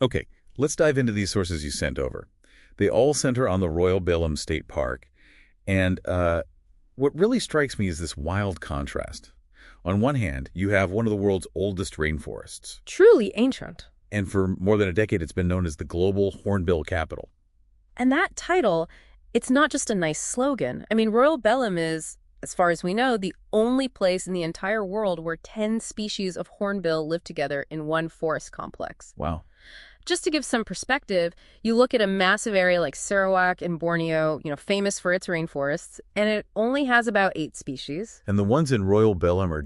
Okay, let's dive into these sources you sent over. They all center on the Royal Belum State Park. And what really strikes me is this wild contrast. On one hand, you have one of the world's oldest rainforests. Truly ancient. And for more than a decade, it's been known as the global hornbill capital. And that title, it's not just a nice slogan. I mean, Royal Belum is, as far as we know, the only place in the entire world where 10 species of hornbill live together in one forest complex. Wow. Just to give some perspective, you look at a massive area like Sarawak in Borneo, famous for its rainforests, and it only has about 8 species. And the ones in Royal Belum are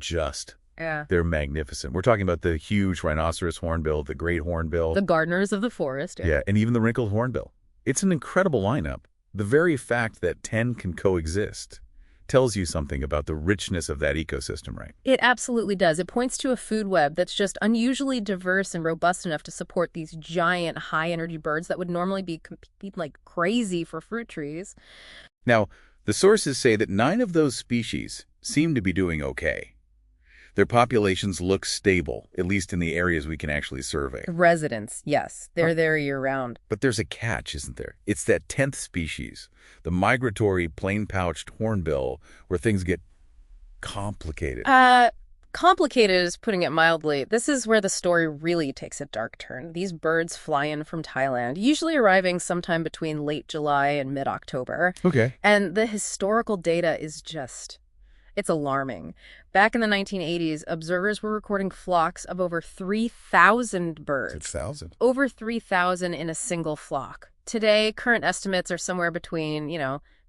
Yeah. they're magnificent. We're talking about the huge rhinoceros hornbill, the great hornbill. The gardeners of the forest. Yeah, and even the wrinkled hornbill. It's an incredible lineup. The very fact that 10 can coexist tells you something about the richness of that ecosystem, right? It absolutely does. It points to a food web that's just unusually diverse and robust enough to support these giant, high-energy birds that would normally be competing like crazy for fruit trees. Now, the sources say that 9 of those species seem to be doing okay. Their populations look stable, at least in the areas we can actually survey. Residents, yes. They're there year-round. But there's a catch, isn't there? It's that 10th species, the migratory plain-pouched hornbill, where things get complicated. Complicated is putting it mildly. This is where the story really takes a dark turn. These birds fly in from Thailand, usually arriving sometime between late July and mid-October. Okay. And the historical data is it's alarming. Back in the 1980s, observers were recording flocks of over 3,000 birds. 6,000. Over 3,000 in a single flock. Today, current estimates are somewhere between,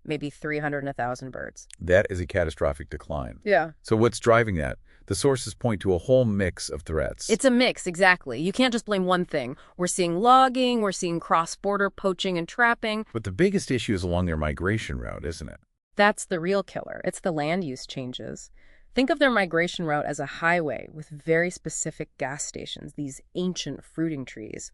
maybe 300 and 1,000 birds. That is a catastrophic decline. Yeah. So what's driving that? The sources point to a whole mix of threats. It's a mix, exactly. You can't just blame one thing. We're seeing logging, we're seeing cross-border poaching and trapping. But the biggest issue is along their migration route, isn't it? That's the real killer. It's the land use changes. Think of their migration route as a highway with very specific gas stations, these ancient fruiting trees.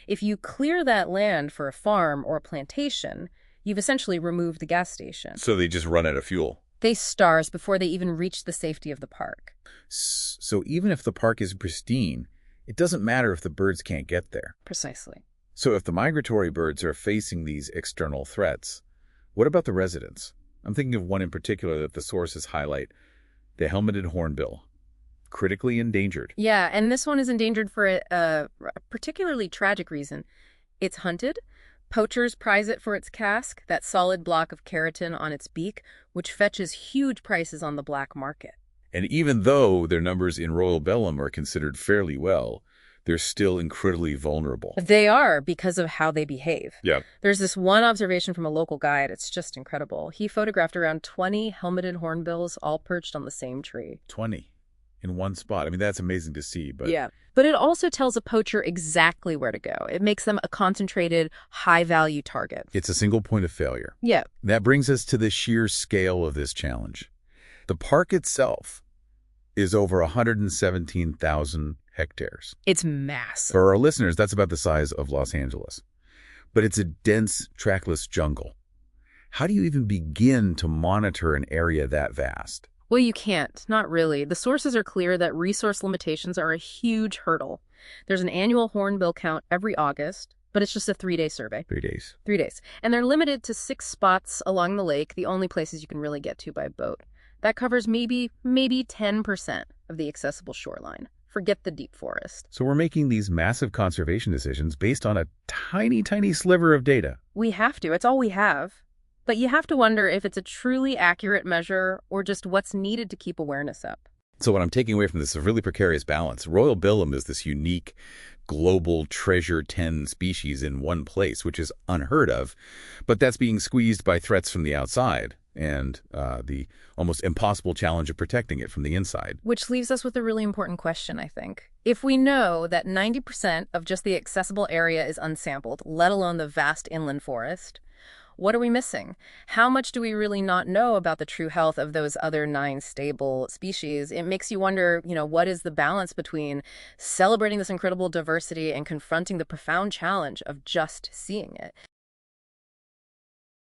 If you clear that land for a farm or a plantation, you've essentially removed the gas station. So they just run out of fuel. They starve before they even reach the safety of the park. So even if the park is pristine, it doesn't matter if the birds can't get there. Precisely. So if the migratory birds are facing these external threats, what about the residents? I'm thinking of one in particular that the sources highlight, the helmeted hornbill, critically endangered. Yeah, and this one is endangered for a particularly tragic reason. It's hunted. Poachers prize it for its casque, that solid block of keratin on its beak, which fetches huge prices on the black market. And even though their numbers in Royal Belum are considered fairly well, they're still incredibly vulnerable. They are because of how they behave. Yeah. There's this one observation from a local guide. It's just incredible. He photographed around 20 helmeted hornbills all perched on the same tree. 20 in one spot. I mean, that's amazing to see. But Yeah. But it also tells a poacher exactly where to go. It makes them a concentrated, high-value target. it's a single point of failure. Yeah. That brings us to the sheer scale of this challenge. The park itself is over 117,000 hectares. It's massive. For our listeners, that's about the size of Los Angeles. But it's a dense, trackless jungle. How do you even begin to monitor an area that vast? Well, you can't. Not really. The sources are clear that resource limitations are a huge hurdle. There's an annual hornbill count every August, but it's just a 3-day survey. 3 days. 3 days. And they're limited to 6 spots along the lake, the only places you can really get to by boat. That covers maybe 10% of the accessible shoreline. Forget the deep forest. So we're making these massive conservation decisions based on a tiny, tiny sliver of data. We have to. It's all we have. But you have to wonder if it's a truly accurate measure or just what's needed to keep awareness up. So what I'm taking away from this is a really precarious balance. Royal Belum is this unique global treasure 10 species in one place, which is unheard of, but that's being squeezed by threats from the outside and the almost impossible challenge of protecting it from the inside. Which leaves us with a really important question, I think. If we know that 90% of just the accessible area is unsampled, let alone the vast inland forest, what are we missing? How much do we really not know about the true health of those other 9 stable species? It makes you wonder, what is the balance between celebrating this incredible diversity and confronting the profound challenge of just seeing it?